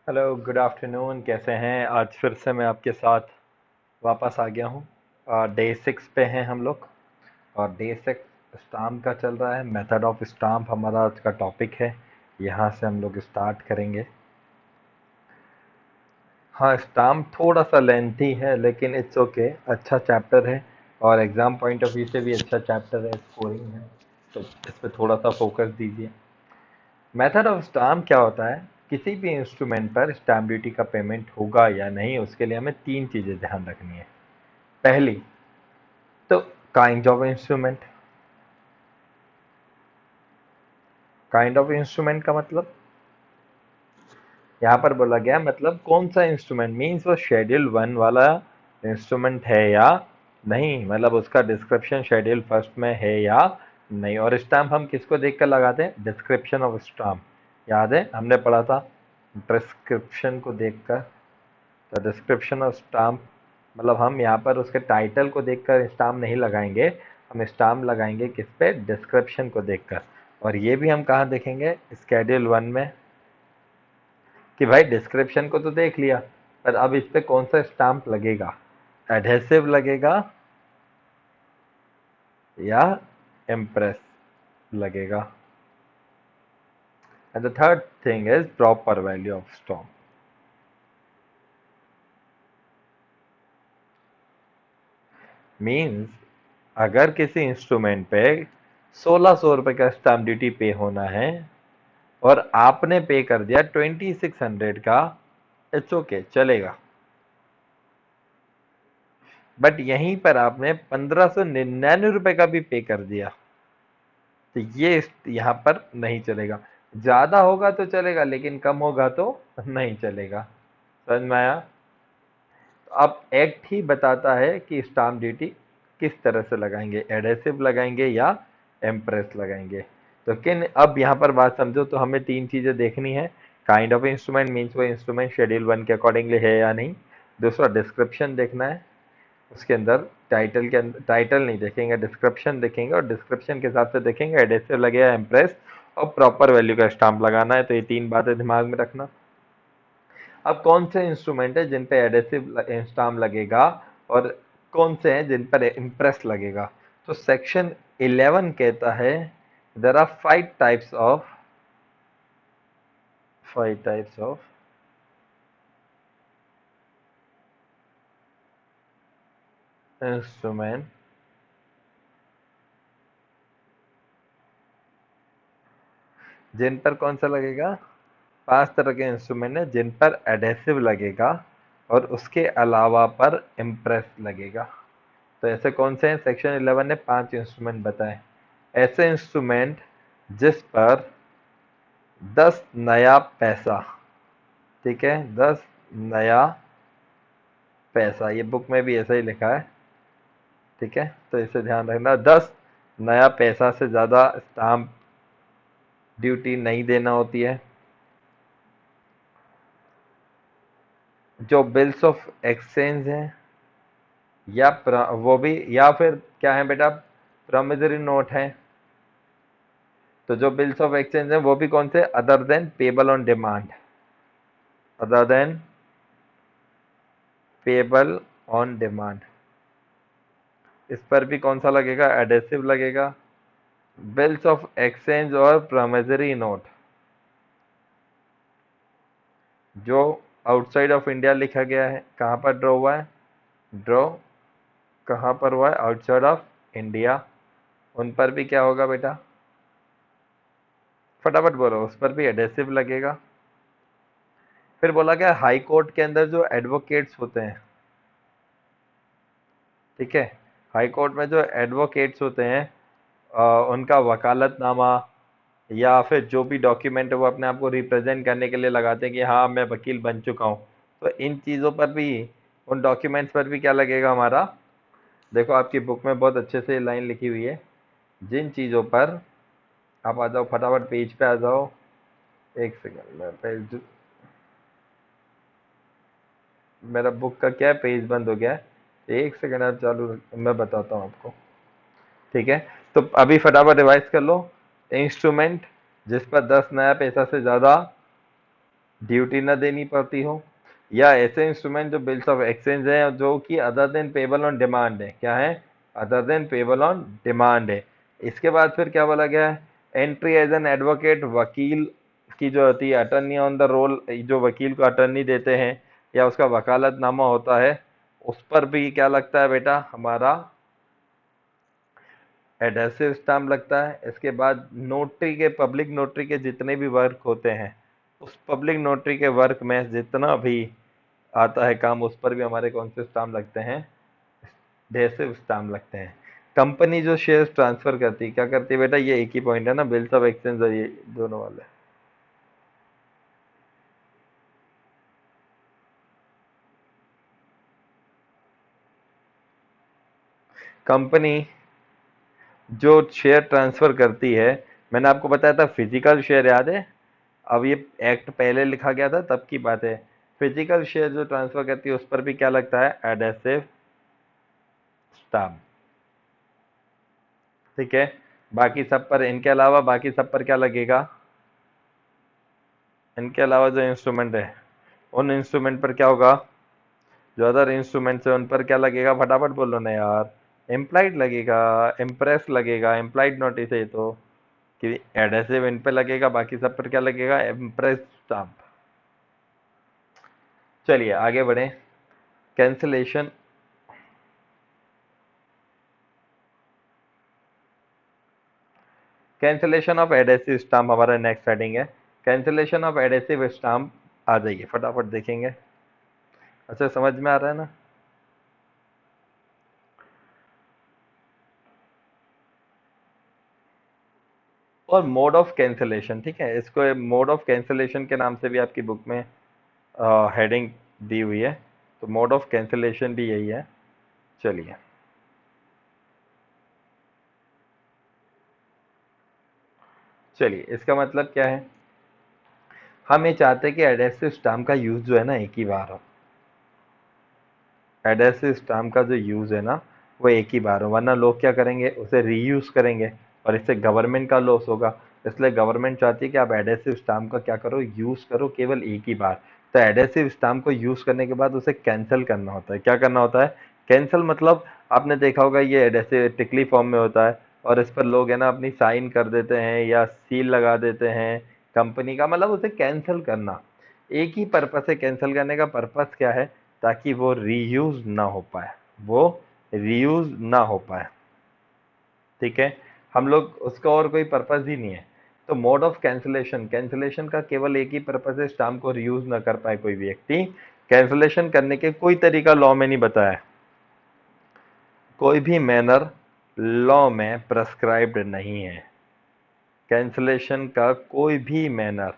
Hello, good afternoon. कैसे हैं? आज फिर से मैं आपके साथ वापस आ गया हूँ। डे 6 पे हैं हम लोग। और डे 6 स्टाम्प का चल रहा है। मेथड ऑफ स्टाम्प हमारा आज का टॉपिक है। यहाँ से हम लोग स्टार्ट करेंगे। हाँ, स्टाम्प थोड़ा सा लेंथी है लेकिन इट्स ओके, अच्छा चैप्टर है। और एग्ज़ाम पॉइंट ऑफ व्यू से भी अच्छा चैप्टर है, स्कोरिंग है। तो इस पर थोड़ा सा फोकस दीजिए। मेथड ऑफ स्टाम्प क्या होता है? किसी भी इंस्ट्रूमेंट पर स्टाम्प ड्यूटी का पेमेंट होगा या नहीं, उसके लिए हमें तीन चीजें ध्यान रखनी है। पहली तो kind of instrument. Kind of instrument का मतलब यहाँ पर बोला गया, मतलब कौन सा इंस्ट्रूमेंट, मीन्स वो शेड्यूल 1 वाला इंस्ट्रूमेंट है या नहीं, मतलब उसका डिस्क्रिप्शन शेड्यूल फर्स्ट में है या नहीं। और स्टाम्प हम किसको देखकर लगाते हैं? Description of stamp. याद है, हमने पढ़ा था डिस्क्रिप्शन को देखकर। तो डिस्क्रिप्शन ऑफ स्टाम्प मतलब हम यहाँ पर उसके टाइटल को देखकर स्टाम्प नहीं लगाएंगे। हम स्टाम्प लगाएंगे किस पे? डिस्क्रिप्शन को देखकर। और ये भी हम कहाँ देखेंगे? स्केड्यूल 1 में। कि भाई डिस्क्रिप्शन को तो देख लिया, पर अब इस पे कौन सा स्टाम्प लगेगा? एडहेसिव लगेगा या इम्प्रेस लगेगा? And the third thing is proper value of stamp. Means अगर किसी इंस्ट्रूमेंट पे 1600 रुपये का स्टाम्प ड्यूटी पे होना है और आपने पे कर दिया 2600 का, इट्स ओके, चलेगा। बट यहीं पर आपने 1599 रुपए का भी पे कर दिया, तो ये यहाँ पर नहीं चलेगा। ज्यादा होगा तो चलेगा लेकिन कम होगा तो नहीं चलेगा। समझ में आया? तो अब एक्ट ही बताता है कि स्टाम्प ड्यूटी किस तरह से लगाएंगे, एडहेसिव लगाएंगे या एम्प्रेस लगाएंगे। तो किन, अब यहाँ पर बात समझो तो हमें तीन चीजें देखनी है। काइंड ऑफ इंस्ट्रूमेंट, मीन्स वो इंस्ट्रूमेंट शेड्यूल 1 के अकॉर्डिंगली है या नहीं। दूसरा डिस्क्रिप्शन देखना है, उसके अंदर टाइटल के अंदर, टाइटल नहीं देखेंगे, डिस्क्रिप्शन देखेंगे और डिस्क्रिप्शन के हिसाब से देखेंगे एडहेसिव लगेगा, एम्प्रेस और प्रॉपर वैल्यू का स्टाम्प लगाना है। तो ये तीन बातें दिमाग में रखना। अब कौन से इंस्ट्रूमेंट है जिन पे एडहेसिव स्टाम्प लगेगा और कौन से हैं जिन पर इम्प्रेस लगेगा? तो सेक्शन 11 कहता है there are five types of instrument जिन पर कौन सा लगेगा? पांच तरह के इंस्ट्रूमेंट है जिन पर एडहेसिव लगेगा और उसके अलावा पर इम्प्रेस लगेगा। तो ऐसे कौन से हैं? सेक्शन 11 ने पांच इंस्ट्रूमेंट बताए। ऐसे इंस्ट्रूमेंट जिस पर 10 नया पैसा, ठीक है, 10 नया पैसा, ये बुक में भी ऐसा ही लिखा है, ठीक है, तो इसे ध्यान रखना। 10 नया पैसा से ज्यादा स्टाम्प ड्यूटी नहीं देना होती है। जो बिल्स ऑफ एक्सचेंज है या वो भी, या फिर क्या है बेटा, प्रॉमिसरी नोट है। तो जो बिल्स ऑफ एक्सचेंज है वो भी कौन से? Other than payable on demand. Other than payable on demand, इस पर भी कौन सा लगेगा? एडहेसिव लगेगा। बिल्स ऑफ एक्सचेंज और प्रॉमिसरी नोट जो आउटसाइड ऑफ इंडिया लिखा गया है, कहाँ पर ड्रॉ हुआ है? ड्रॉ कहाँ पर हुआ है? Outside of India. उन पर भी क्या होगा बेटा? फटाफट बोलो, उस पर भी एडहेसिव लगेगा। फिर बोला गया हाई कोर्ट के अंदर जो एडवोकेट्स होते हैं, ठीक है, हाई कोर्ट में जो एडवोकेट्स होते हैं, उनका वकालतनामा या फिर जो भी डॉक्यूमेंट है वो अपने आप को रिप्रेजेंट करने के लिए लगाते हैं कि हाँ मैं वकील बन चुका हूँ। तो इन चीज़ों पर भी, उन डॉक्यूमेंट्स पर भी क्या लगेगा हमारा? देखो आपकी बुक में बहुत अच्छे से लाइन लिखी हुई है। जिन चीज़ों पर, आप आ जाओ फटाफट पेज पे आ जाओ। एक सेकंड में पेज, मेरा बुक का क्या है, पेज बंद हो गया है। एक सेकंड आप चालू मैं बताता हूँ आपको, ठीक है। तो अभी फटाफट रिवाइज कर लो। इंस्ट्रूमेंट जिस पर 10 नया पैसा से ज़्यादा ड्यूटी ना देनी पड़ती हो, या ऐसे इंस्ट्रूमेंट जो बिल्स ऑफ एक्सचेंज है जो कि other than payable on demand है, क्या है, other than payable on demand है। इसके बाद फिर क्या बोला गया है, एंट्री एज एन एडवोकेट, वकील की जो होती है, अटर्नी ऑन द रोल, जो वकील को अटर्नी देते हैं या उसका वकालतनामा होता है, उस पर भी क्या लगता है बेटा, हमारा एडहेसिव स्टाम्प लगता है। इसके बाद नोटरी के, पब्लिक नोटरी के जितने भी वर्क होते हैं, उस पब्लिक नोटरी के वर्क में जितना भी आता है काम, उस पर भी हमारे कौन से स्टाम्प लगते हैं, एडहेसिव स्टाम्प लगते हैं। कंपनी जो शेयर ट्रांसफर करती है, क्या करती है बेटा, ये एक ही पॉइंट है ना, बिल्स ऑफ एक्सचेंज और ये दोनों वाले। कंपनी जो शेयर ट्रांसफर करती है, मैंने आपको बताया था फिजिकल शेयर, याद है, अब ये एक्ट पहले लिखा गया था तब की बात है। फिजिकल शेयर जो ट्रांसफर करती है उस पर भी क्या लगता है, एडहेसिव स्टाम्प। ठीक है, बाकी सब पर, इनके अलावा बाकी सब पर क्या लगेगा, इनके अलावा जो इंस्ट्रूमेंट है उन इंस्ट्रूमेंट पर क्या होगा, जो अदर इंस्ट्रूमेंट्स है उन पर क्या लगेगा, फटाफट बोलो ना यार, इम्प्लाइड लगेगा, इम्प्रेस लगेगा, इम्प्लाइड नोटिस है ये तो, कि एडहेसिव इन पे लगेगा, बाकी सब पर क्या लगेगा, इम्प्रेस स्टाम्प। चलिए आगे बढ़े, cancellation, cancellation of adhesive stamp हमारा नेक्स्ट हेडिंग है। कैंसिलेशन ऑफ एडहेसिव स्टाम्प, आ जाइए फटाफट देखेंगे। अच्छा समझ में आ रहा है ना। और मोड ऑफ कैंसिलेशन, ठीक है, इसको मोड ऑफ कैंसिलेशन के नाम से भी आपकी बुक में हेडिंग दी हुई है, तो मोड ऑफ कैंसिलेशन भी यही है। चलिए, चलिए इसका मतलब क्या है, हम ये चाहते हैं कि एडहेसिव स्टाम्प का यूज जो है ना एक ही बार हो, एडहेसिव स्टाम्प का जो यूज है ना वो एक ही बार हो, वरना लोग क्या करेंगे, उसे रीयूज करेंगे और इससे गवर्नमेंट का लॉस होगा। इसलिए गवर्नमेंट चाहती है कि आप एडहेसिव स्टाम्प का क्या करो, यूज करो केवल एक ही बार। तो एडहेसिव स्टाम्प को यूज करने के बाद उसे कैंसिल करना होता है। क्या करना होता है, कैंसिल, मतलब आपने देखा होगा ये एडहेसिव टिकली फॉर्म में होता है और इस पर लोग है ना अपनी साइन कर देते हैं या सील लगा देते हैं कंपनी का, मतलब उसे कैंसिल करना। एक ही पर्पस है कैंसिल करने का, पर्पस क्या है, ताकि वो रीयूज ना हो पाए, वो रीयूज ना हो पाए। ठीक है, हम लोग उसका और कोई पर्पस ही नहीं है। तो मोड ऑफ कैंसिलेशन, कैंसिलेशन का केवल एक ही पर्पस है, स्टाम्प को रीयूज ना कर पाए कोई व्यक्ति। कैंसिलेशन करने के कोई तरीका लॉ में नहीं बताया है, कोई भी मैनर लॉ में प्रेस्क्राइब्ड नहीं है। कैंसिलेशन का कोई भी मैनर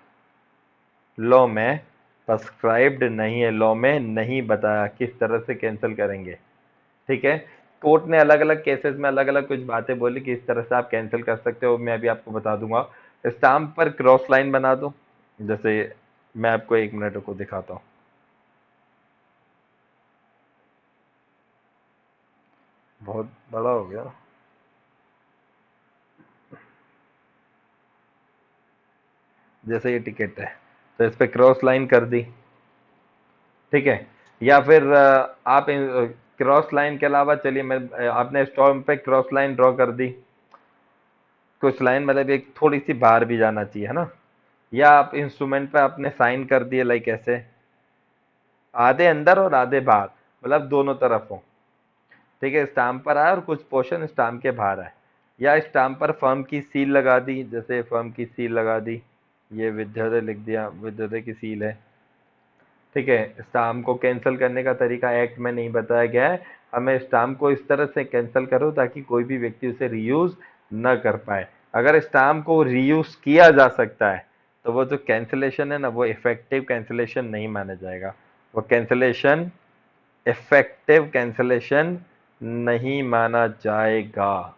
लॉ में प्रेस्क्राइब्ड नहीं है, लॉ में नहीं बताया किस तरह से कैंसिल करेंगे। ठीक है, कोर्ट ने अलग अलग केसेस में अलग अलग कुछ बातें बोली कि इस तरह से आप कैंसिल कर सकते हो, मैं भी आपको बता दूंगा। स्टाम्प पर क्रॉस लाइन बना दो, जैसे मैं आपको एक मिनट को दिखाता हूँ। बहुत बड़ा हो गया, जैसे ये टिकट है तो इस पे क्रॉस लाइन कर दी। ठीक है, या फिर आप क्रॉस लाइन के अलावा, चलिए मैं आपने स्टॉम्प पे क्रॉस लाइन ड्रॉ कर दी, कुछ लाइन मतलब एक थोड़ी सी बाहर भी जाना चाहिए, है ना, या आप इंस्ट्रूमेंट पे आपने साइन कर दिए, लाइक ऐसे आधे अंदर और आधे बाहर, मतलब दोनों तरफ हो। ठीक है, स्टाम्प पर आया और कुछ पोर्शन स्टाम्प के बाहर है, या स्टाम्प पर फर्म की सील लगा दी, जैसे फर्म की सील लगा दी, ये विद्योदय लिख दिया, विद्योदय की सील है। ठीक है, स्टाम्प को कैंसिल करने का तरीका एक्ट में नहीं बताया गया है, हमें स्टाम्प को इस तरह से कैंसिल करो ताकि कोई भी व्यक्ति उसे रीयूज न कर पाए। अगर स्टाम्प को रीयूज किया जा सकता है तो वो जो कैंसिलेशन है ना वो इफेक्टिव कैंसिलेशन नहीं माना जाएगा, वो कैंसिलेशन इफेक्टिव कैंसिलेशन नहीं माना जाएगा।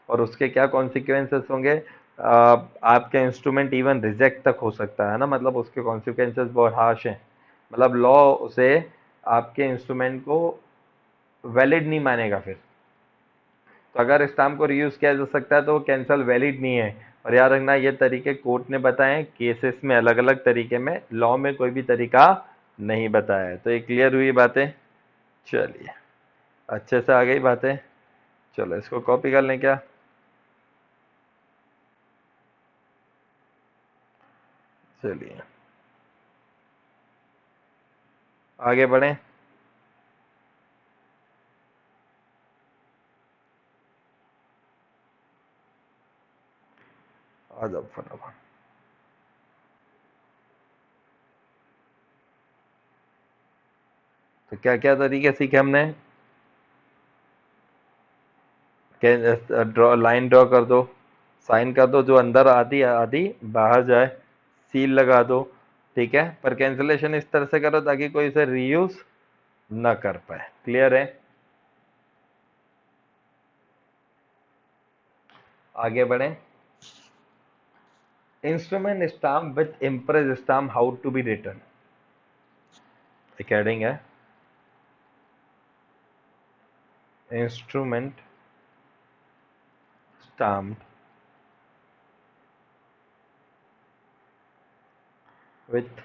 और उसके क्या कॉन्सिक्वेंसेस होंगे, आपके इंस्ट्रूमेंट इवन रिजेक्ट तक हो सकता है ना, मतलब उसके कॉन्सिक्वेंसेस बहुत हार्श हैं, मतलब लॉ उसे, आपके इंस्ट्रूमेंट को वैलिड नहीं मानेगा फिर। तो अगर स्टाम्प को रीयूज किया जा सकता है तो वो कैंसल वैलिड नहीं है, और याद रखना ये तरीके कोर्ट ने बताए, केसेस में अलग अलग तरीके में, लॉ में कोई भी तरीका नहीं बताया है। तो ये क्लियर हुई बातें? चलिए, अच्छे से आ गई बातें। चलो इसको कॉपी कर लें क्या? चलिए आगे बढ़ें। आ जाओ फटाफट। तो क्या क्या तरीके सीखे हमने? ड्रॉ, लाइन ड्रॉ कर दो, साइन कर दो, जो अंदर आधी आधी बाहर जाए, सील लगा दो, ठीक है। पर कैंसिलेशन इस तरह से करो ताकि कोई इसे रीयूज ना कर पाए। क्लियर है? आगे बढ़ें। Instrument stamp with impress stamp how to be written. Heading है instrument stamp with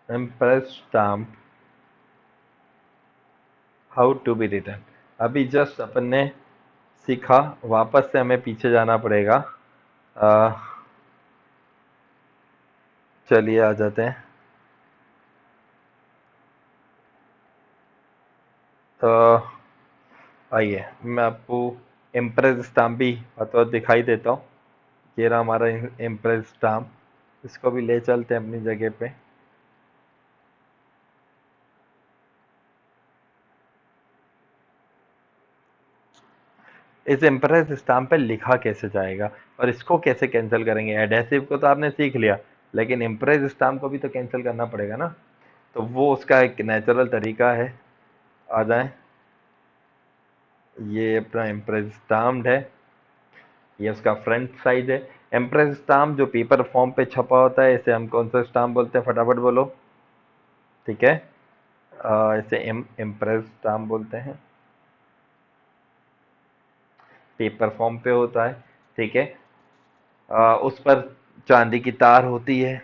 impress stamp how to be written. अभी जस्ट अपन ने सीखा, वापस से हमें पीछे जाना पड़ेगा। चलिए आ जाते हैं। तो आइए मैं आपको इम्प्रेस स्टाम्प भी तो दिखाई देता हूँ। ये रहा हमारा इम्प्रेस स्टाम्प। इसको भी ले चलते हैं अपनी जगह पे। इस इम्प्रेस स्टाम्प पे लिखा कैसे जाएगा और इसको कैसे कैंसिल करेंगे? एडहेसिव को तो आपने सीख लिया, लेकिन इम्प्रेस स्टाम्प को भी तो कैंसिल करना पड़ेगा ना। तो वो उसका एक नेचुरल तरीका है। आ जाए। ये अपना इम्प्रेस स्टाम्प है, ये उसका फ्रंट साइड है। इम्प्रेस स्टाम्प जो पेपर फॉर्म पे छपा होता है, इसे हम कौन सा स्टाम्प बोलते हैं? फटाफट बोलो। ठीक है, इसे इम्प्रेस स्टाम्प बोलते हैं। पेपर फॉर्म पे होता है, ठीक है। उस पर चांदी की तार होती है।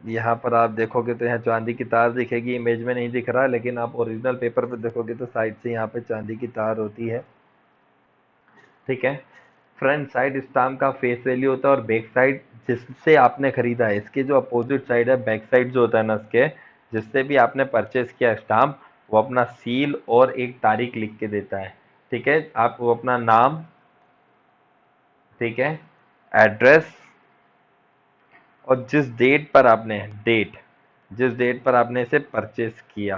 यहाँ पर आप देखोगे तो यहाँ चांदी की तार दिखेगी, इमेज में नहीं दिख रहा, लेकिन आप ओरिजिनल पेपर पे देखोगे तो साइड से यहाँ पे चांदी की तार होती है, ठीक है। फ्रंट साइड स्टाम्प का फेस वैल्यू होता है और बैक साइड जिससे आपने खरीदा है, इसके जो अपोजिट साइड है, बैक साइड जो होता है ना इसके, जिससे भी आपने परचेस किया स्टाम्प, वो अपना सील और एक तारीख लिख के देता है, ठीक है। आप वो अपना नाम, ठीक है, एड्रेस, और जिस डेट पर आपने, डेट, जिस डेट पर आपने इसे परचेस किया,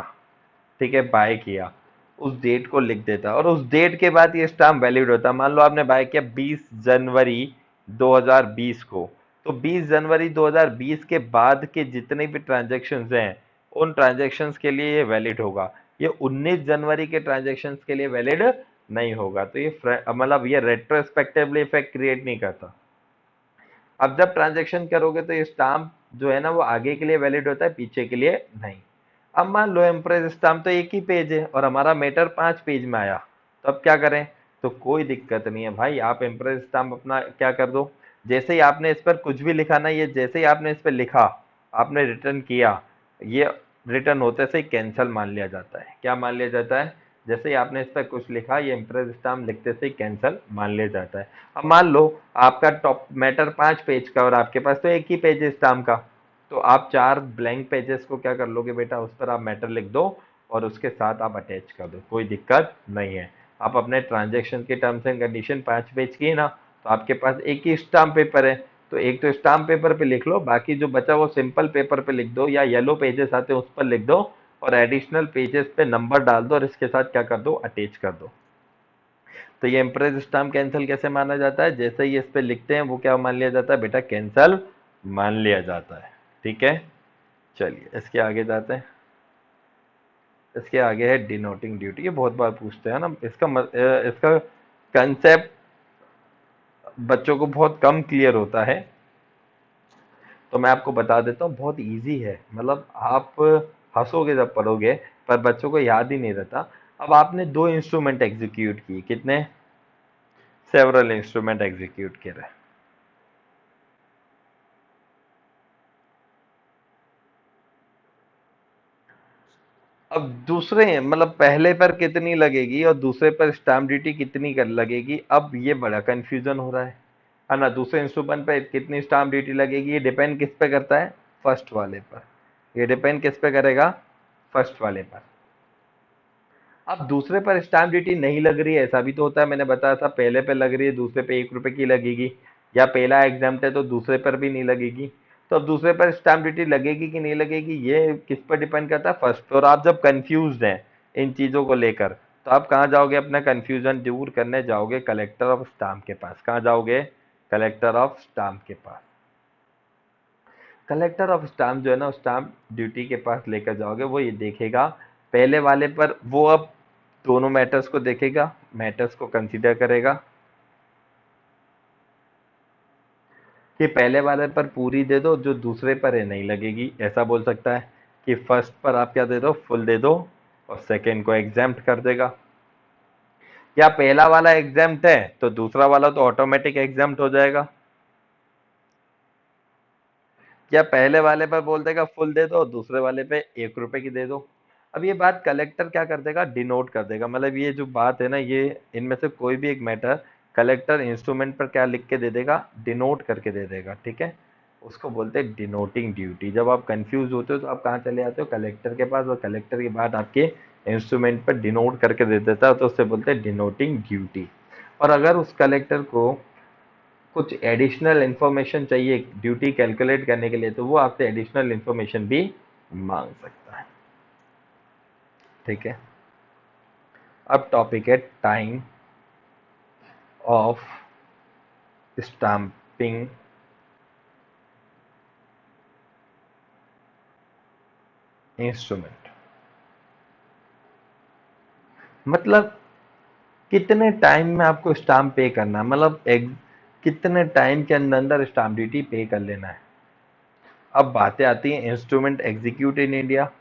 ठीक है, बाय किया, उस डेट को लिख देता है। और उस डेट के बाद ये स्टाम्प वैलिड होता है। मान लो आपने बाय किया 20 जनवरी 2020 को, तो 20 जनवरी 2020 के बाद के जितने भी ट्रांजैक्शंस हैं, उन ट्रांजैक्शंस के लिए ये वैलिड होगा। ये 19 जनवरी के ट्रांजैक्शंस के लिए वैलिड नहीं होगा। तो ये मतलब ये रेट्रोस्पेक्टिवली इफेक्ट क्रिएट नहीं करता। अब जब ट्रांजैक्शन करोगे तो ये स्टाम्प जो है ना वो आगे के लिए वैलिड होता है, पीछे के लिए नहीं। अब मान लो इम्प्रेस स्टाम्प तो एक ही पेज है और हमारा मैटर 5 पेज में आया, तो अब क्या करें? तो कोई दिक्कत नहीं है भाई, आप इम्प्रेस स्टाम्प अपना क्या कर दो, जैसे ही आपने इस पर कुछ भी लिखा ना, ये जैसे ही आपने इस पर लिखा, आपने रिटर्न किया, ये रिटर्न होते से ही कैंसिल मान लिया जाता है। क्या मान लिया जाता है? जैसे ही आपने इस पर कुछ लिखा, ये इम्प्रेस स्टाम्प लिखते से ही कैंसिल मान लिया जाता है। अब मान लो आपका टॉप मैटर 5 पेज का और आपके पास तो एक ही पेज है स्टाम्प का, तो आप 4 ब्लैंक पेजेस को क्या कर लोगे बेटा, उस पर आप मैटर लिख दो और उसके साथ आप अटैच कर दो, कोई दिक्कत नहीं है। आप अपने ट्रांजेक्शन की टर्म्स एंड कंडीशन 5 पेज की है ना, तो आपके पास एक ही स्टाम्प पेपर है, तो एक तो स्टाम्प पेपर पे लिख लो, बाकी जो बचा वो सिंपल पेपर पे लिख दो, या येलो पेजेस आते हैं उस पर लिख दो, और एडिशनल पेजेस पे नंबर डाल दो और इसके साथ क्या कर दो, अटैच कर दो। तो ये इम्प्रेस स्टाम्प कैंसिल कैसे माना जाता है? जैसे ही इस पे लिखते हैं वो क्या मान लिया जाता है बेटा, कैंसिल मान लिया जाता है, ठीक है। चलिए इसके आगे जाते हैं। इसके आगे है डिनोटिंग ड्यूटी। ये बहुत बार पूछते हैं ना, इसका कंसेप्ट बच्चों को बहुत कम क्लियर होता है, तो मैं आपको बता देता हूँ, बहुत इजी है। मतलब आप हंसोगे जब पढ़ोगे, पर बच्चों को याद ही नहीं रहता। अब आपने 2 इंस्ट्रूमेंट एग्जीक्यूट किए, कितने? सेवरल इंस्ट्रूमेंट एग्जीक्यूट किए रहे। अब दूसरे मतलब पहले पर कितनी लगेगी और दूसरे पर स्टैम्प ड्यूटी कितनी कर लगेगी, अब ये बड़ा कंफ्यूजन हो रहा है ना। दूसरे इंस्ट्रूमेंट पे कितनी स्टैम्प ड्यूटी लगेगी, ये डिपेंड किस पे करता है, फर्स्ट वाले पर। ये डिपेंड किस पे करेगा, फर्स्ट वाले पर। अब दूसरे पर स्टैम्प ड्यूटी नहीं लग रही है, ऐसा भी तो होता है, मैंने बताया था पहले पे लग रही है दूसरे पे 1 रुपए की लगेगी, या पहला एग्जाम्प्ट है तो दूसरे पर भी नहीं लगेगी। तो अब दूसरे पर स्टैम्प ड्यूटी लगेगी कि नहीं लगेगी, ये किस पर डिपेंड करता है, फर्स्ट पे। और आप जब कंफ्यूज हैं इन चीजों को लेकर, तो आप कहाँ जाओगे, अपना कंफ्यूजन दूर करने जाओगे कलेक्टर ऑफ स्टाम्प के पास। कहाँ जाओगे, कलेक्टर ऑफ स्टाम्प के पास। कलेक्टर ऑफ स्टाम्प जो है ना, स्टाम्प ड्यूटी के पास लेकर जाओगे, वो ये देखेगा पहले वाले पर, वो अब दोनों मैटर्स को देखेगा, मैटर्स को कंसीडर करेगा कि पहले वाले पर पूरी दे दो, जो दूसरे पर है नहीं लगेगी। ऐसा बोल सकता है कि फर्स्ट पर आप क्या दे दो, फुल दे दो, और सेकंड को एग्जाम्प्ट कर देगा। या पहला वाला एग्जाम्प्ट है तो दूसरा वाला तो ऑटोमेटिक एग्जाम्प्ट हो जाएगा। या पहले वाले पर बोल देगा फुल दे दो, दूसरे वाले पे 1 रुपए की दे दो। अब ये बात कलेक्टर क्या कर देगा, डिनोट कर देगा। मतलब ये जो बात है ना, ये इनमें से कोई भी एक मैटर कलेक्टर इंस्ट्रूमेंट पर क्या लिख के दे देगा, डिनोट करके दे देगा, ठीक है। उसको बोलते हैं डिनोटिंग ड्यूटी। जब आप कंफ्यूज होते हो तो आप कहाँ चले जाते हो, कलेक्टर के पास, और कलेक्टर की बात आपके इंस्ट्रूमेंट पर डिनोट करके दे देता है, तो उससे बोलते हैं डिनोटिंग ड्यूटी। और अगर उस कलेक्टर को कुछ एडिशनल इंफॉर्मेशन चाहिए ड्यूटी कैलकुलेट करने के लिए, तो वो आपसे एडिशनल इंफॉर्मेशन भी मांग सकता है, ठीक है। अब टॉपिक है टाइम ऑफ स्टाम्पिंग इंस्ट्रूमेंट। मतलब कितने टाइम में आपको स्टाम्प पे करना है, मतलब कितने टाइम के अंदर अंदर स्टाम्प ड्यूटी पे कर लेना है। अब बातें आती हैं इंस्ट्रूमेंट एग्जीक्यूट इन इंडिया,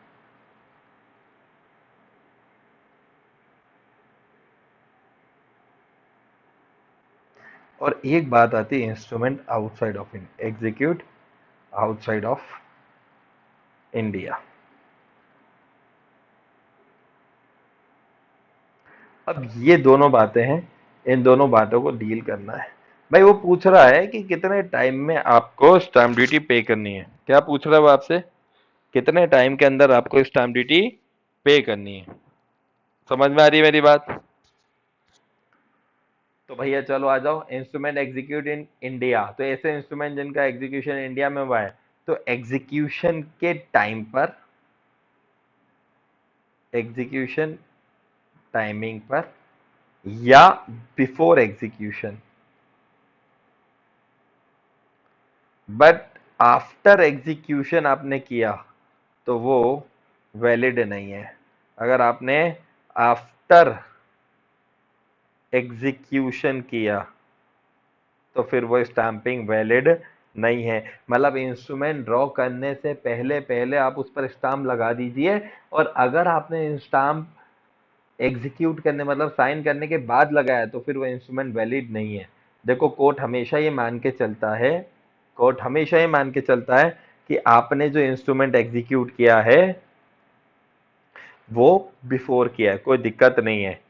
और एक बात आती है instrument outside of execute outside of India. अब ये दोनों बातें हैं, इन दोनों बातों को डील करना है। भाई वो पूछ रहा है कि कितने टाइम में आपको स्टाम्प ड्यूटी पे करनी है। क्या पूछ रहा है वो आपसे, कितने टाइम के अंदर आपको स्टाम्प ड्यूटी पे करनी है। समझ में आ रही है मेरी बात। तो भैया चलो आ जाओ, इंस्ट्रूमेंट एग्जीक्यूट इन इंडिया, तो ऐसे इंस्ट्रूमेंट जिनका एग्जीक्यूशन इंडिया में हुआ है, तो एग्जीक्यूशन के टाइम पर, एग्जीक्यूशन टाइमिंग पर, या before execution, but after execution आपने किया तो वो वैलिड नहीं है। अगर आपने आफ्टर एग्जीक्यूशन किया तो फिर वो स्टैंपिंग वैलिड नहीं है। मतलब इंस्ट्रूमेंट ड्रॉ करने से पहले पहले आप उस पर स्टाम्प लगा दीजिए, और अगर आपने स्टाम्प एग्जीक्यूट करने मतलब साइन करने के बाद लगाया तो फिर वो इंस्ट्रूमेंट वैलिड नहीं है। देखो कोर्ट हमेशा ये मान के चलता है, कोर्ट हमेशा ये मान के चलता है कि आपने जो इंस्ट्रूमेंट एग्जीक्यूट किया है वो बिफोर किया है, कोई दिक्कत नहीं है।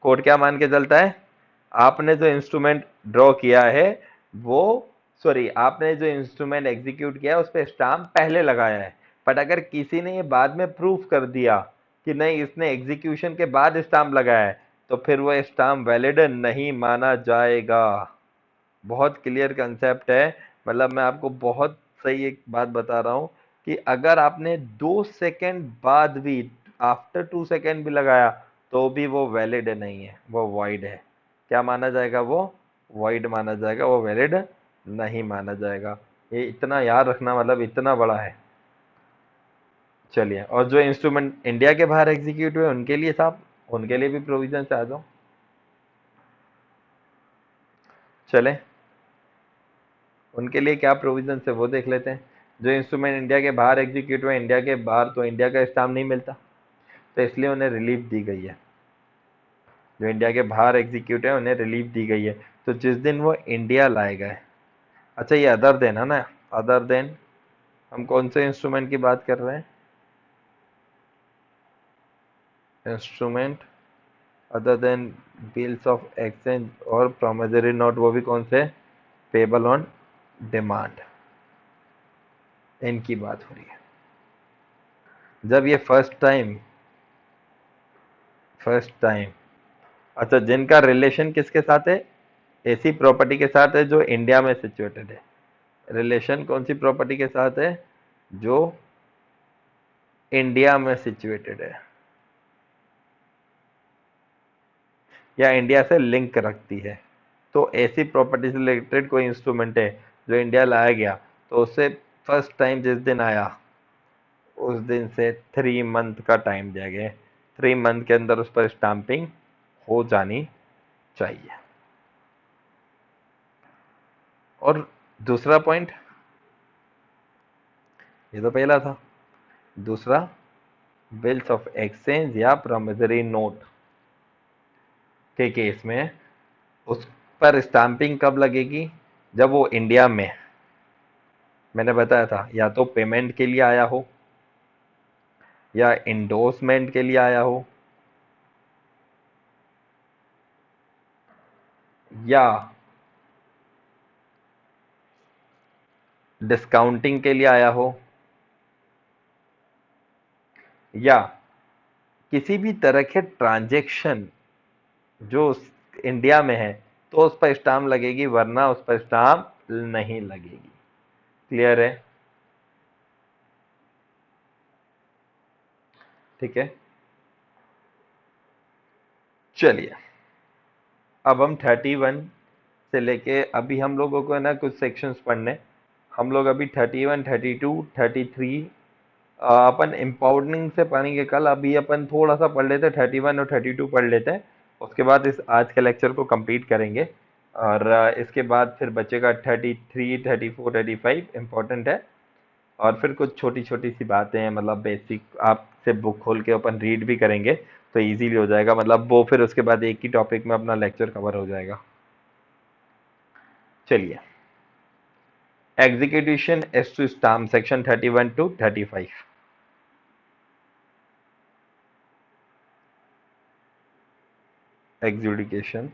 कोर्ट क्या मान के चलता है, आपने जो इंस्ट्रूमेंट ड्रॉ किया है वो, सॉरी, आपने जो इंस्ट्रूमेंट एग्जीक्यूट किया है उस पर स्टाम्प पहले लगाया है। बट अगर किसी ने ये बाद में प्रूफ कर दिया कि नहीं इसने एग्जीक्यूशन के बाद स्टाम्प लगाया है, तो फिर वो स्टाम्प वैलिड नहीं माना जाएगा। बहुत क्लियर कंसेप्ट है। मतलब मैं आपको बहुत सही एक बात बता रहा हूं कि अगर आपने 2 सेकेंड बाद भी, आफ्टर 2 सेकेंड भी लगाया, तो भी वो वैलिड नहीं है, वो वॉइड है। क्या माना जाएगा, वो वॉइड माना जाएगा, वो वैलिड नहीं माना जाएगा। ये इतना याद रखना, मतलब इतना बड़ा है। चलिए, और जो इंस्ट्रूमेंट इंडिया के बाहर एग्जीक्यूट हुए उनके लिए साहब, उनके लिए भी प्रोविजन से आ जाओ। चले, उनके लिए क्या प्रोविजन है वो देख लेते हैं। जो इंस्ट्रूमेंट इंडिया के बाहर एग्जीक्यूट हुए, इंडिया के बाहर तो इंडिया का स्टाम्प नहीं मिलता, तो इसलिए उन्हें रिलीफ दी गई है। जो इंडिया के बाहर एग्जीक्यूट है उन्हें रिलीफ दी गई है। तो जिस दिन वो इंडिया लाए गए, अच्छा ये अदर देन है ना, अदर देन हम कौन से इंस्ट्रूमेंट की बात कर रहे हैं? Instrument other than bills of exchange और प्रोमिसरी नोट, वो भी कौन से? पेबल ऑन डिमांड, इनकी बात हो रही है। जब ये फर्स्ट टाइम, अच्छा जिनका रिलेशन किसके साथ है? ऐसी प्रॉपर्टी के साथ है जो इंडिया में सिचुएटेड है। रिलेशन कौन सी प्रॉपर्टी के साथ है? जो इंडिया में सिचुएटेड है या इंडिया से लिंक रखती है। तो ऐसी प्रॉपर्टी से रिलेटेड कोई इंस्ट्रूमेंट है जो इंडिया लाया गया, तो उससे फर्स्ट टाइम जिस दिन आया उस दिन से 3 मंथ का टाइम दिया गया है। 3 मंथ के अंदर उस पर स्टाम्पिंग हो जानी चाहिए। और दूसरा पॉइंट, ये तो पहला था। दूसरा, बिल्स ऑफ एक्सचेंज या प्रोमिसरी नोट के केस में उस पर स्टाम्पिंग कब लगेगी? जब वो इंडिया में, मैंने बताया था, या तो पेमेंट के लिए आया हो, या इंडोर्समेंट के लिए आया हो, या डिस्काउंटिंग के लिए आया हो, या किसी भी तरह के ट्रांजैक्शन जो इंडिया में है तो उस पर स्टाम्प लगेगी, वरना उस पर स्टाम्प नहीं लगेगी। क्लियर है? ठीक है, चलिए अब हम 31 से लेके, अभी हम लोगों को है ना कुछ सेक्शंस पढ़ने। हम लोग अभी 31, 32, 33 अपन इम्पाउंडिंग से पढ़ेंगे कल। अभी अपन थोड़ा सा पढ़ लेते हैं, 31 और 32 पढ़ लेते हैं। उसके बाद इस आज के लेक्चर को कंप्लीट करेंगे। और इसके बाद फिर बचेगा 33, 34, 35 इम्पोर्टेंट है। और फिर कुछ छोटी छोटी सी बातें हैं, मतलब बेसिक, आपसे बुक खोल के अपन रीड भी करेंगे तो इजीली हो जाएगा। मतलब वो फिर उसके बाद एक ही टॉपिक में अपना लेक्चर कवर हो जाएगा। चलिए, execution as to stamp section 31 to 35। Execution,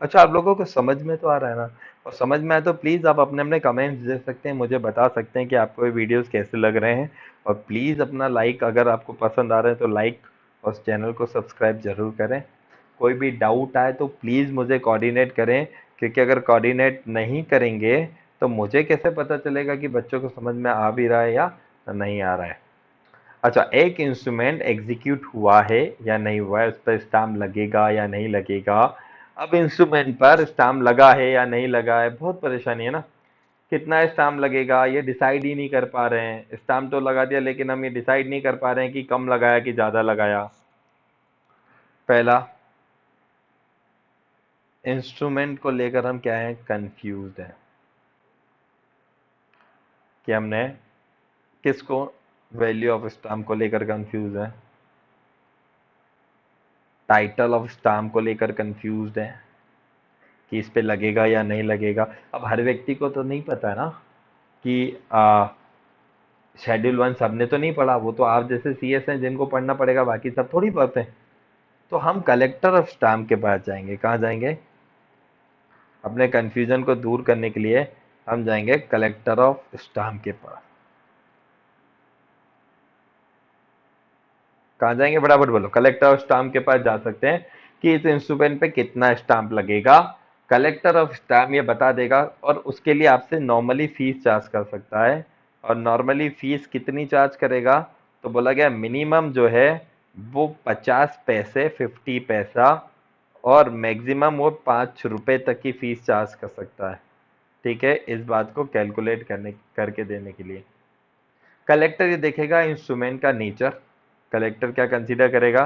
अच्छा आप लोगों को समझ में तो आ रहा है ना? और समझ में आए तो प्लीज़ आप अपने अपने कमेंट्स दे सकते हैं, मुझे बता सकते हैं कि आपको ये वीडियोस कैसे लग रहे हैं। और प्लीज़ अपना लाइक, अगर आपको पसंद आ रहे हैं तो लाइक और चैनल को सब्सक्राइब जरूर करें। कोई भी डाउट आए तो प्लीज़ मुझे कोऑर्डिनेट करें, क्योंकि अगर कोऑर्डिनेट नहीं करेंगे तो मुझे कैसे पता चलेगा कि बच्चों को समझ में आ भी रहा है या नहीं आ रहा है। अच्छा, एक इंस्ट्रूमेंट एग्जीक्यूट हुआ है या नहीं हुआ है, उस पर स्टाम्प लगेगा या नहीं लगेगा। अब इंस्ट्रूमेंट पर स्टाम्प लगा है या नहीं लगा है, बहुत परेशानी है ना। कितना स्टाम्प लगेगा ये डिसाइड ही नहीं कर पा रहे हैं। स्टाम्प तो लगा दिया, लेकिन हम ये डिसाइड नहीं कर पा रहे हैं कि कम लगाया कि ज्यादा लगाया। पहला, इंस्ट्रूमेंट को लेकर हम क्या है, कंफ्यूज है कि हमने किसको, वैल्यू ऑफ स्टाम्प को लेकर कंफ्यूज है, टाइटल ऑफ स्टाम्प को लेकर कंफ्यूज है कि इस पे लगेगा या नहीं लगेगा। अब हर व्यक्ति को तो नहीं पता है ना कि शेड्यूल 1 सबने तो नहीं पढ़ा, वो तो आप जैसे सीएस हैं जिनको पढ़ना पड़ेगा, बाकी सब थोड़ी पढ़ते हैं। तो हम कलेक्टर ऑफ स्टाम्प के पास जाएंगे। कहाँ जाएंगे? अपने कंफ्यूजन को दूर करने के लिए हम जाएंगे कलेक्टर ऑफ स्टाम्प के पास। कहाँ जाएंगे? फटाफट बोलो। कलेक्टर ऑफ स्टाम्प के पास जा सकते हैं कि इस इंस्ट्रूमेंट पे कितना स्टाम्प लगेगा। कलेक्टर ऑफ स्टाम्प ये बता देगा, और उसके लिए आपसे नॉर्मली फीस चार्ज कर सकता है। और नॉर्मली फीस कितनी चार्ज करेगा? तो बोला गया मिनिमम जो है वो 50 पैसे, 50 पैसा, और मैक्सिमम वो 5 रुपए तक की फीस चार्ज कर सकता है। ठीक है, इस बात को कैलकुलेट करके देने के लिए कलेक्टर ये देखेगा इंस्ट्रूमेंट का नेचर। कलेक्टर क्या कंसीडर करेगा?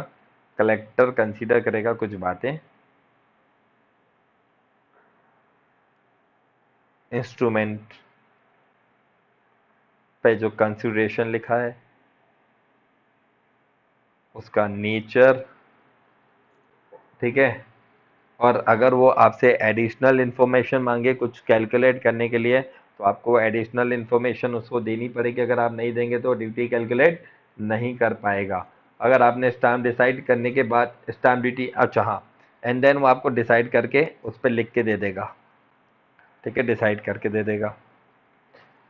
कलेक्टर कंसीडर करेगा कुछ बातें। इंस्ट्रूमेंट पे जो कंसीडरेशन लिखा है, उसका नेचर, ठीक है, और अगर वो आपसे एडिशनल इंफॉर्मेशन मांगे कुछ कैलकुलेट करने के लिए, तो आपको एडिशनल इंफॉर्मेशन उसको देनी पड़ेगी। अगर आप नहीं देंगे तो ड्यूटी कैलकुलेट नहीं कर पाएगा। अगर आपने स्टैम्प डिसाइड करने के बाद स्टैम्प ड्यूटी, अच्छा हाँ, एंड देन वो आपको डिसाइड करके उस पर लिख के दे देगा। ठीक है, डिसाइड करके दे देगा।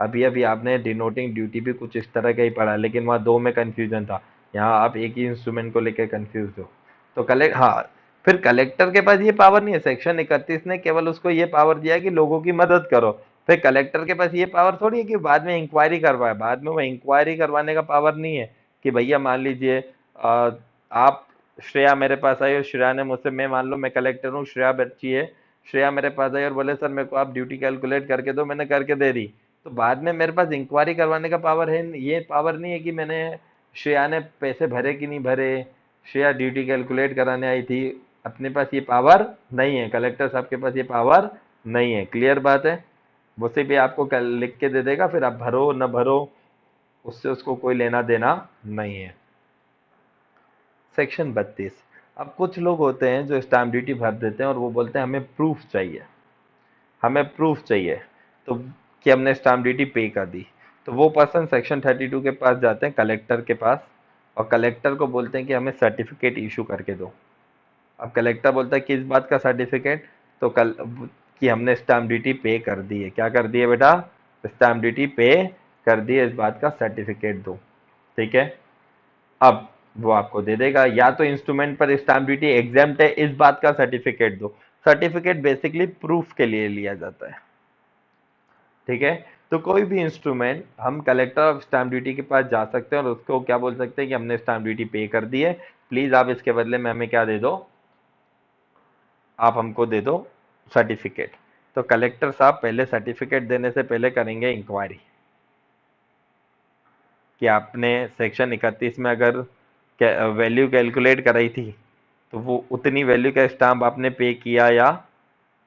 अभी अभी आपने डिनोटिंग ड्यूटी भी कुछ इस तरह का ही पढ़ा, लेकिन वहाँ दो में कंफ्यूजन था। यहाँ आप एक ही इंस्ट्रूमेंट को लेकर कंफ्यूज हो। तो कलेक्ट, हाँ, फिर कलेक्टर के पास ये पावर नहीं है। सेक्शन 31 ने केवल उसको ये पावर दिया है कि लोगों की मदद करो। फिर कलेक्टर के पास ये पावर थोड़ी है कि बाद में इंक्वायरी करवाए। बाद में वो इंक्वायरी करवाने का पावर नहीं है कि भैया मान लीजिए आप, श्रेया मेरे पास आई और श्रेया ने मुझसे, मैं मान लो मैं कलेक्टर हूँ, श्रेया बच्ची है, श्रेया मेरे पास आई और बोले सर मेरे को आप ड्यूटी कैलकुलेट करके दो, मैंने करके दे दी। तो बाद में मेरे पास इंक्वायरी करवाने का पावर है, ये पावर नहीं है कि मैंने, श्रेया ने पैसे भरे कि नहीं भरे, श्रेया ड्यूटी कैलकुलेट कराने आई थी। अपने पास ये पावर नहीं है, कलेक्टर साहब के पास ये पावर नहीं है। क्लियर बात है। वो सिर्फ भी आपको लिख के दे देगा, फिर आप भरो न भरो उससे उसको कोई लेना देना नहीं है। सेक्शन 32। अब कुछ लोग होते हैं जो स्टाम्प ड्यूटी भर देते हैं और वो बोलते हैं हमें प्रूफ चाहिए, हमें प्रूफ चाहिए, तो कि हमने स्टाम्प ड्यूटी पे कर दी। तो वो पर्सन सेक्शन 32 के पास जाते हैं, कलेक्टर के पास, और कलेक्टर को बोलते हैं कि हमें सर्टिफिकेट इशू करके दो। अब कलेक्टर बोलता है किस बात का सर्टिफिकेट, तो कल कि हमने स्टाम्प ड्यूटी पे कर दी है। क्या कर दी है बेटा? स्टाम्प ड्यूटी पे कर दी है, इस बात का सर्टिफिकेट दो। ठीक है, अब वो आपको दे देगा, या तो इंस्ट्रूमेंट पर स्टाम्प ड्यूटी एग्जेम्प्ट है, इस बात का सर्टिफिकेट दो। सर्टिफिकेट बेसिकली प्रूफ के लिए लिया जाता है। ठीक है, तो कोई भी इंस्ट्रूमेंट हम कलेक्टर ऑफ स्टाम्प ड्यूटी के पास जा सकते हैं और उसको क्या बोल सकते हैं कि हमने स्टाम्प ड्यूटी पे कर दी है, प्लीज आप इसके बदले में हमें क्या दे दो, आप हमको दे दो सर्टिफिकेट। तो कलेक्टर साहब पहले सर्टिफिकेट देने से पहले करेंगे इंक्वायरी कि आपने सेक्शन 31 में अगर वैल्यू कैलकुलेट कराई थी तो वो उतनी वैल्यू का स्टाम्प आपने पे किया या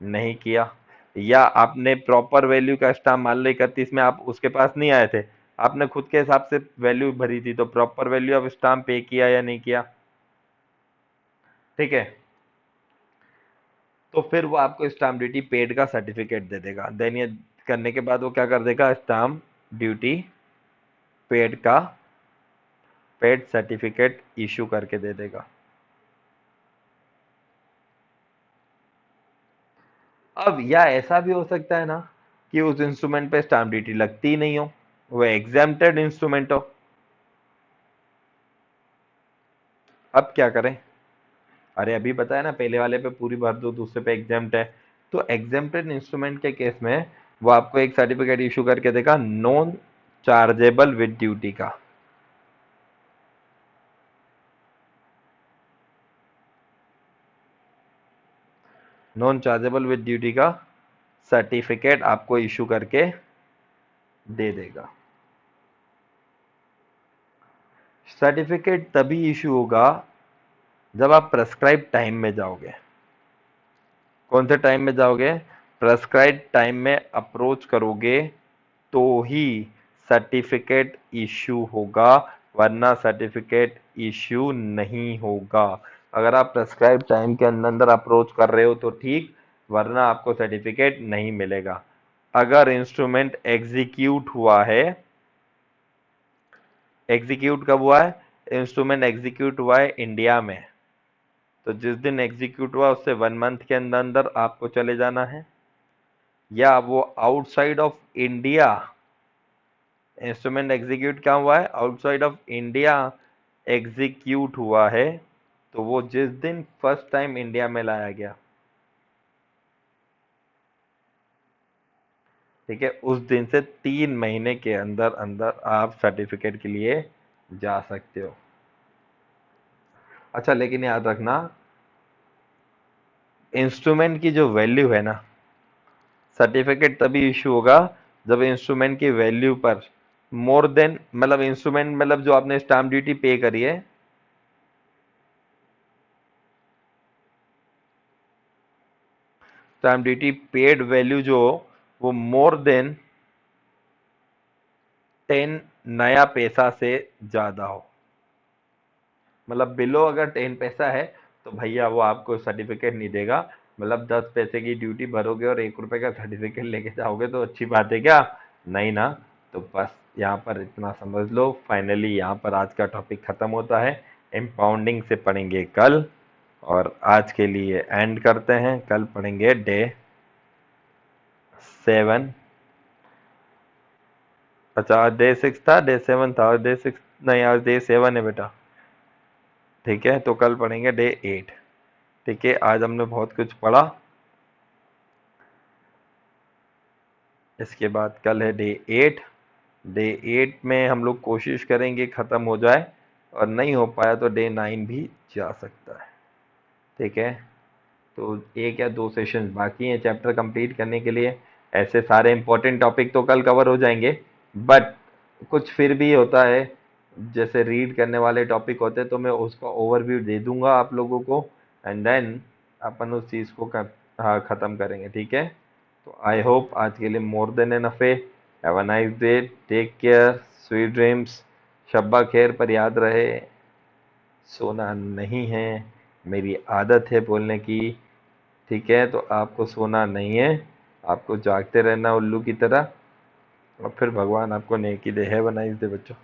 नहीं किया, या आपने प्रॉपर वैल्यू का स्टाम्प, मान लो 31 में आप उसके पास नहीं आए थे, आपने खुद के हिसाब से वैल्यू भरी थी, तो प्रॉपर वैल्यू ऑफ स्टाम्प पे किया या नहीं किया। ठीक है, तो फिर वो आपको स्टाम्प ड्यूटी पेड का सर्टिफिकेट दे देगा। देन ये करने के बाद वो क्या कर देगा, स्टाम्प ड्यूटी पेड का पेड सर्टिफिकेट इशू करके दे देगा। अब या ऐसा भी हो सकता है ना कि उस इंस्ट्रूमेंट पे स्टाम्प ड्यूटी लगती ही नहीं हो, वो एग्जेम्प्टेड इंस्ट्रूमेंट हो। अब क्या करें? अरे अभी बताया ना, पहले वाले पे पूरी भर दो, दूसरे पे एग्जेम्प्ट है। तो एग्जेम्प्टेड इंस्ट्रूमेंट के केस में वो आपको एक सर्टिफिकेट इशू करके देगा, नॉन चार्जेबल विद ड्यूटी का। नॉन चार्जेबल विद ड्यूटी का सर्टिफिकेट आपको इशू करके दे देगा। सर्टिफिकेट तभी इशू होगा जब आप प्रेस्क्राइब टाइम में जाओगे। कौन से टाइम में जाओगे? प्रेस्क्राइब टाइम में अप्रोच करोगे तो ही सर्टिफिकेट इशू होगा, वरना सर्टिफिकेट इशू नहीं होगा। अगर आप प्रेस्क्राइब टाइम के अंदर अंदर अप्रोच कर रहे हो तो ठीक, वरना आपको सर्टिफिकेट नहीं मिलेगा। अगर इंस्ट्रूमेंट एग्जीक्यूट हुआ है, एग्जीक्यूट कब हुआ है? इंस्ट्रूमेंट एग्जीक्यूट हुआ है इंडिया में, तो जिस दिन एग्जीक्यूट हुआ उससे 1 मंथ के अंदर अंदर आपको चले जाना है। या वो outside of India, instrument execute क्या हुआ है? आउटसाइड ऑफ इंडिया एग्जीक्यूट हुआ है, तो वो जिस दिन फर्स्ट टाइम इंडिया में लाया गया, ठीक है, उस दिन से 3 महीने के अंदर अंदर आप सर्टिफिकेट के लिए जा सकते हो। अच्छा, लेकिन याद रखना, इंस्ट्रूमेंट की जो वैल्यू है ना, सर्टिफिकेट तभी इशू होगा जब इंस्ट्रूमेंट की वैल्यू पर मोर देन, मतलब इंस्ट्रूमेंट, मतलब जो आपने स्टाम्प ड्यूटी पे करी है, स्टाम्प ड्यूटी पेड वैल्यू जो हो वो मोर देन 10 नया पैसा से ज्यादा हो। मतलब बिलो अगर 10 पैसा है तो भैया वो आपको सर्टिफिकेट नहीं देगा। मतलब 10 पैसे की ड्यूटी भरोगे और 1 रुपए का सर्टिफिकेट लेके जाओगे तो अच्छी बात है क्या? नहीं ना। तो बस यहाँ पर इतना समझ लो, फाइनली यहाँ पर आज का टॉपिक खत्म होता है। इम्पाउंडिंग से पढ़ेंगे कल, और आज के लिए एंड करते हैं। कल पढ़ेंगे डे 7। अच्छा, आज डे 6 था, डे 7 था, और डे 6 नहीं, आज डे 7 है बेटा। ठीक है, तो कल पढ़ेंगे डे 8। ठीक है, आज हमने बहुत कुछ पढ़ा। इसके बाद कल है डे 8। डे 8 में हम लोग कोशिश करेंगे ख़त्म हो जाए, और नहीं हो पाया तो डे 9 भी जा सकता है। ठीक है, तो एक या दो सेशंस बाकी हैं चैप्टर कंप्लीट करने के लिए। ऐसे सारे इंपॉर्टेंट टॉपिक तो कल कवर हो जाएंगे, बट कुछ फिर भी होता है, जैसे रीड करने वाले टॉपिक होते हैं, तो मैं उसका ओवरव्यू दे दूंगा आप लोगों को, एंड देन अपन उस चीज़ को हाँ ख़त्म करेंगे। ठीक है, तो आई होप आज के लिए मोर देन एनफ है। Have a nice day, take care, sweet dreams, शब्बा खैर। पर याद रहे, सोना नहीं है, मेरी आदत है बोलने की। ठीक है, तो आपको सोना नहीं है, आपको जागते रहना उल्लू की तरह, और फिर भगवान आपको नेकी दे। हैव अ नाइस डे बच्चों।